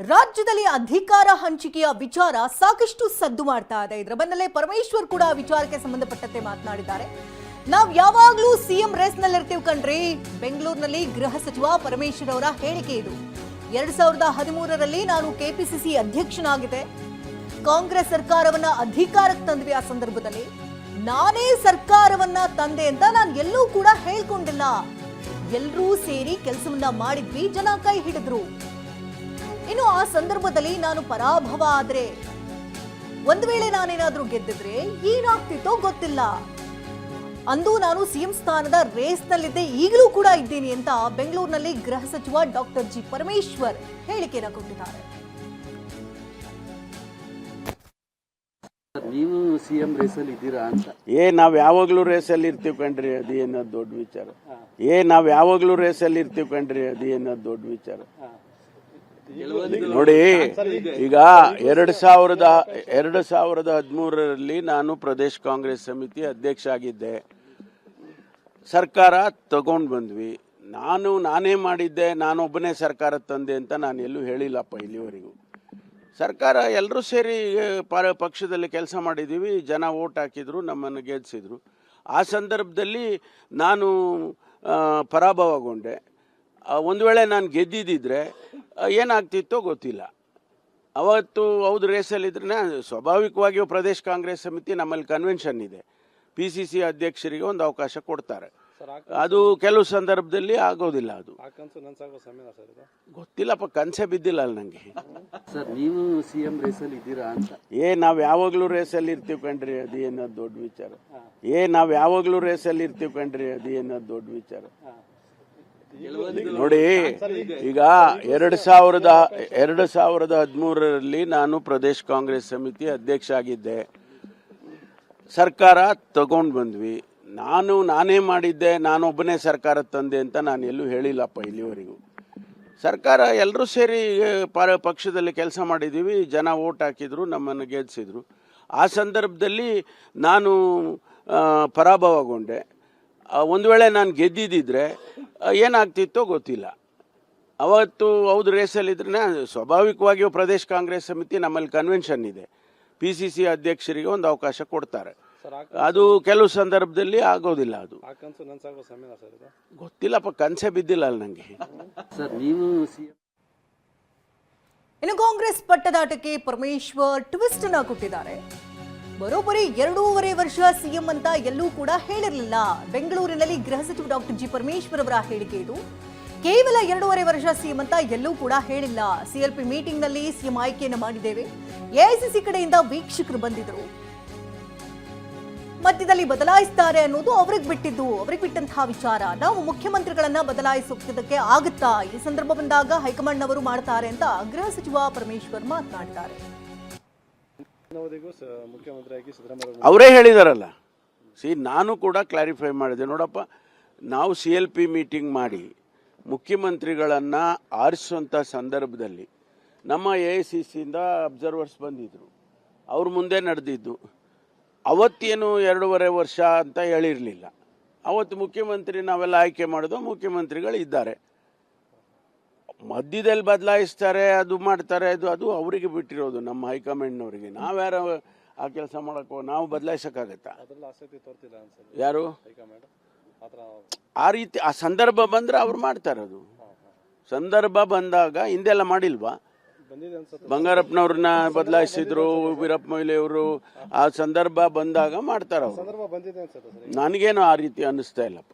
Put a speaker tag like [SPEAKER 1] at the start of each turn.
[SPEAKER 1] ರಾಜ್ಯದಲ್ಲಿ ಅಧಿಕಾರ ಹಂಚಿಕೆಯ ವಿಚಾರ ಸಾಕಷ್ಟು ಸದ್ದು ಮಾಡ್ತಾ ಇದೆ. ಇದರ ಬೆನ್ನಲ್ಲೇ ಪರಮೇಶ್ವರ್ ಕೂಡ ವಿಚಾರಕ್ಕೆ ಸಂಬಂಧಪಟ್ಟಂತೆ ಮಾತನಾಡಿದ್ದಾರೆ. ನಾವು ಯಾವಾಗಲೂ ಸಿಎಂ ರೇಸ್ ನಲ್ಲಿ ಇರ್ತೀವಿ ಕಣ್ರಿ. ಬೆಂಗಳೂರಿನಲ್ಲಿ ಗೃಹ ಸಚಿವ ಪರಮೇಶ್ವರ್ ಅವರ ಹೇಳಿಕೆ ಇದು. 2013ರಲ್ಲಿ ನಾನು ಕೆಪಿಸಿಸಿ ಅಧ್ಯಕ್ಷನಾಗಿದ್ದೆ. ಕಾಂಗ್ರೆಸ್ ಸರ್ಕಾರವನ್ನ ಅಧಿಕಾರಕ್ಕೆ ತಂದ್ವಿ. ಆ ಸಂದರ್ಭದಲ್ಲಿ ನಾನೇ ಸರ್ಕಾರವನ್ನ ತಂದೆ ಅಂತ ನಾನು ಎಲ್ಲೂ ಕೂಡ ಹೇಳ್ಕೊಂಡಿಲ್ಲ. ಎಲ್ಲರೂ ಸೇರಿ ಕೆಲಸವನ್ನ ಮಾಡಿದ್ವಿ, ಜನ ಕೈ ಹಿಡಿದ್ರು. ಇನ್ನು ಆ ಸಂದರ್ಭದಲ್ಲಿ ನಾನು ಪರಾಭವ ಆದ್ರೆ, ಒಂದು ವೇಳೆ ನಾನೇನಾದ್ರೂ ಗೆದ್ದಿದ್ರೆ ಏನಾಗ್ತಿತ್ತೋ ಗೊತ್ತಿಲ್ಲ. ಅಂದು ನಾನು ಸಿಎಂ ಸ್ಥಾನದ ರೇಸ್ ನಲ್ಲಿದ್ದೆ, ಈಗಲೂ ಕೂಡ ಇದ್ದೀನಿ ಅಂತ ಬೆಂಗಳೂರಿನಲ್ಲಿ ಗೃಹ ಸಚಿವ ಡಾಕ್ಟರ್ ಜಿ ಪರಮೇಶ್ವರ್ ಹೇಳಿಕೆಯನ್ನು ಕೊಟ್ಟಿದ್ದಾರೆ.
[SPEAKER 2] ನೀವು ಸಿಎಂ ರೇಸಲ್ಲಿ ಇದ್ದೀರಾ ಅಂತ?
[SPEAKER 3] ನಾವ್ ಯಾವಾಗ್ಲೂ ರೇಸಲ್ಲಿ ಇರ್ತೀವಿ ಕಣ್ರಿ, ಅದೇನೋ ದೊಡ್ಡ ವಿಚಾರ. ನಾವ್ ಯಾವಾಗ್ಲೂ ರೇಸಲ್ಲಿ ಇರ್ತೀವಿ ಕಣ್ರಿ, ಅದೇನೋ ದೊಡ್ಡ ವಿಚಾರ. ನೋಡಿ, ಈಗ 2013ರಲ್ಲಿ ನಾನು ಪ್ರದೇಶ ಕಾಂಗ್ರೆಸ್ ಸಮಿತಿ ಅಧ್ಯಕ್ಷ ಆಗಿದ್ದೆ. ಸರ್ಕಾರ ತಗೊಂಡ್ ಬಂದ್ವಿ. ನಾನೇ ಮಾಡಿದ್ದೆ, ನಾನೊಬ್ಬನೇ ಸರ್ಕಾರ ತಂದೆ ಅಂತ ನಾನು ಎಲ್ಲೂ ಹೇಳಿಲ್ಲಪ್ಪ ಇಲ್ಲಿವರೆಗೂ. ಸರ್ಕಾರ ಎಲ್ಲರೂ ಸೇರಿ ಪಕ್ಷದಲ್ಲಿ ಕೆಲಸ ಮಾಡಿದ್ದೀವಿ, ಜನ ಓಟ್ ಹಾಕಿದ್ರು, ನಮ್ಮನ್ನು ಗೆಲ್ಲಿಸಿದ್ರು. ಆ ಸಂದರ್ಭದಲ್ಲಿ ನಾನು ಪರಾಭವಗೊಂಡೆ. ಒಂದು ವೇಳೆ ನಾನು ಗೆದ್ದಿದ್ದಿದ್ರೆ ಏನಾಗ್ತಿತ್ತೋ ಗೊತ್ತಿಲ್ಲ. ಅವತ್ತು ಹೌದು ರೇಸಲ್ಲಿದ್ರೆ ಸ್ವಾಭಾವಿಕವಾಗಿ ಪ್ರದೇಶ ಕಾಂಗ್ರೆಸ್ ಸಮಿತಿ ನಮ್ಮಲ್ಲಿ ಕನ್ವೆನ್ಷನ್ ಇದೆ, PCC ಅಧ್ಯಕ್ಷರಿಗೆ ಒಂದು ಅವಕಾಶ ಕೊಡ್ತಾರೆ. ಅದು ಕೆಲವು ಸಂದರ್ಭದಲ್ಲಿ ಆಗೋದಿಲ್ಲ. ಅದು ಗೊತ್ತಿಲ್ಲಪ್ಪ, ಕನಸೆ ಬಿದ್ದಿಲ್ಲ ಅಲ್ಲ ನಂಗೆ.
[SPEAKER 2] ಸರ್, ನೀವು ಸಿಎಂ ರೇಸಲ್ಲಿ ಇದ್ದೀರಾ ಅಂತ?
[SPEAKER 3] ನಾವ್ ಯಾವಾಗ್ಲೂ ರೇಸಲ್ಲಿ ಇರ್ತೀವಿ ಕಣ್ರಿ, ಅದೇನೋ ದೊಡ್ಡ ವಿಚಾರ. ನಾವ್ ಯಾವಾಗ್ಲೂ ರೇಸಲ್ಲಿ ಇರ್ತೀವಿ ಕಣ್ರಿ, ಅದೇನೋ ದೊಡ್ಡ ವಿಚಾರ. ನೋಡಿ, ಈಗ 2013ರಲ್ಲಿ ನಾನು ಪ್ರದೇಶ ಕಾಂಗ್ರೆಸ್ ಸಮಿತಿ ಅಧ್ಯಕ್ಷ ಆಗಿದ್ದೆ. ಸರ್ಕಾರ ತಗೊಂಡ್ ಬಂದ್ವಿ. ನಾನೇ ಮಾಡಿದ್ದೆ, ನಾನೊಬ್ಬನೇ ಸರ್ಕಾರ ತಂದೆ ಅಂತ ನಾನು ಎಲ್ಲೂ ಹೇಳಿಲ್ಲಪ್ಪ ಇಲ್ಲಿವರೆಗೂ. ಸರ್ಕಾರ ಎಲ್ಲರೂ ಸೇರಿ ಪಕ್ಷದಲ್ಲಿ ಕೆಲಸ ಮಾಡಿದ್ದೀವಿ, ಜನ ಓಟ್ ಹಾಕಿದ್ರು, ನಮ್ಮನ್ನು ಗೆಲ್ಲಿಸಿದ್ರು. ಆ ಸಂದರ್ಭದಲ್ಲಿ ನಾನು ಪರಾಭವಗೊಂಡೆ. ಒಂದು ವೇಳೆ ನಾನು ಗೆದ್ದಿದ್ದಿದ್ರೆ ಏನಾಗ್ತಿತ್ತೋ ಗೊತ್ತಿಲ್ಲ. ಅವತ್ತು ಹೌದು ರೇಸಲ್ಲಿದ್ರೆ ಸ್ವಾಭಾವಿಕವಾಗಿ ಪ್ರದೇಶ ಕಾಂಗ್ರೆಸ್ ಸಮಿತಿ ನಮ್ಮಲ್ಲಿ ಕನ್ವೆನ್ಷನ್ ಇದೆ, PCC ಅಧ್ಯಕ್ಷರಿಗೆ ಒಂದು ಅವಕಾಶ ಕೊಡ್ತಾರೆ. ಅದು ಕೆಲವು ಸಂದರ್ಭದಲ್ಲಿ ಆಗೋದಿಲ್ಲ. ಅದು ಗೊತ್ತಿಲ್ಲಪ್ಪ, ಕನಸೆ ಬಿದ್ದಿಲ್ಲ ಅಲ್ಲ ನಂಗೆ.
[SPEAKER 2] ಸರ್, ನೀವು
[SPEAKER 1] ಇನ್ನು ಕಾಂಗ್ರೆಸ್ ಪಟ್ಟದಾಟಕ್ಕೆ ಪರಮೇಶ್ವರ್ ಟ್ವಿಸ್ಟ್ ಅನ್ನ ಕೊಟ್ಟಿದ್ದಾರೆ. ಬರೋಬ್ಬರಿ 2.5 ವರ್ಷ ಸಿಎಂ ಅಂತ ಎಲ್ಲೂ ಕೂಡ ಹೇಳಿರಲಿಲ್ಲ. ಬೆಂಗಳೂರಿನಲ್ಲಿ ಗೃಹ ಸಚಿವ ಡಾಕ್ಟರ್ ಜಿ ಪರಮೇಶ್ವರ್ ಅವರ ಹೇಳಿಕೆ ಇದು. ಕೇವಲ 2.5 ವರ್ಷ ಸಿಎಂ ಅಂತ ಎಲ್ಲೂ ಕೂಡ ಹೇಳಿಲ್ಲ. CLP ಮೀಟಿಂಗ್ ನಲ್ಲಿ ಸಿಎಂ ಆಯ್ಕೆಯನ್ನು ಮಾಡಿದ್ದೇವೆ. AICC ಕಡೆಯಿಂದ ವೀಕ್ಷಕರು ಬಂದಿದ್ರು. ಮಧ್ಯದಲ್ಲಿ ಬದಲಾಯಿಸ್ತಾರೆ ಅನ್ನೋದು ಅವ್ರಿಗೆ ಬಿಟ್ಟಂತಹ ವಿಚಾರ. ನಾವು ಮುಖ್ಯಮಂತ್ರಿಗಳನ್ನ ಬದಲಾಯಿಸೋದಕ್ಕೆ ಆಗುತ್ತಾ? ಈ ಸಂದರ್ಭ ಬಂದಾಗ ಹೈಕಮಾಂಡ್ ಅವರು ಮಾಡ್ತಾರೆ ಅಂತ ಗೃಹ ಸಚಿವ ಪರಮೇಶ್ವರ್ ಮಾತನಾಡಿದ್ದಾರೆ.
[SPEAKER 3] ಅವರೇ ಹೇಳಿದಾರಲ್ಲ. ನಾನು ಕೂಡ ಕ್ಲಾರಿಫೈ ಮಾಡಿದೆ. ನೋಡಪ್ಪ, ನಾವು CLP ಮೀಟಿಂಗ್ ಮಾಡಿ ಮುಖ್ಯಮಂತ್ರಿಗಳನ್ನ ಆರಿಸುವಂಥ ಸಂದರ್ಭದಲ್ಲಿ ನಮ್ಮ AICCಯಿಂದ ಅಬ್ಸರ್ವರ್ಸ್ ಬಂದಿದ್ರು. ಅವ್ರ ಮುಂದೆ ನಡೆದಿದ್ದು. ಅವತ್ತೇನು 2.5 ವರ್ಷ ಅಂತ ಹೇಳಿರಲಿಲ್ಲ. ಅವತ್ತು ಮುಖ್ಯಮಂತ್ರಿ ನಾವೆಲ್ಲ ಆಯ್ಕೆ ಮಾಡೋದು, ಮುಖ್ಯಮಂತ್ರಿಗಳು ಇದ್ದಾರೆ. ಮಧ್ಯದಲ್ಲಿ ಬದಲಾಯಿಸ್ತಾರೆ, ಅದು ಮಾಡ್ತಾರೆ, ಅದು ಅವರಿಗೆ ಬಿಟ್ಟಿರೋದು, ನಮ್ಮ ಹೈಕಮಾಂಡ್ನವರಿಗೆ. ನಾವ್ಯಾರು ಆ ಕೆಲಸ ಮಾಡಕ್ಕೋ, ನಾವು ಬದಲಾಯಿಸಕ್ಕಾಗತ್ತಾ? ಯಾರು ಆ ರೀತಿ ಆ ಸಂದರ್ಭ ಬಂದ್ರೆ ಅವ್ರು ಮಾಡ್ತಾರೆ. ಅದು ಸಂದರ್ಭ ಬಂದಾಗ ಹಿಂದೆಲ್ಲ ಮಾಡಿಲ್ವಾ? ಬಂಗಾರಪ್ಪನವ್ರನ್ನ ಬದಲಾಯಿಸಿದ್ರು, ವೀರಪ್ಪ ಮೊಯ್ಲಿ ಅವರು. ಆ ಸಂದರ್ಭ ಬಂದಾಗ ಮಾಡ್ತಾರ ಅವರು. ನನಗೇನು ಆ ರೀತಿ ಅನ್ನಿಸ್ತಾ ಇಲ್ಲಪ್ಪ.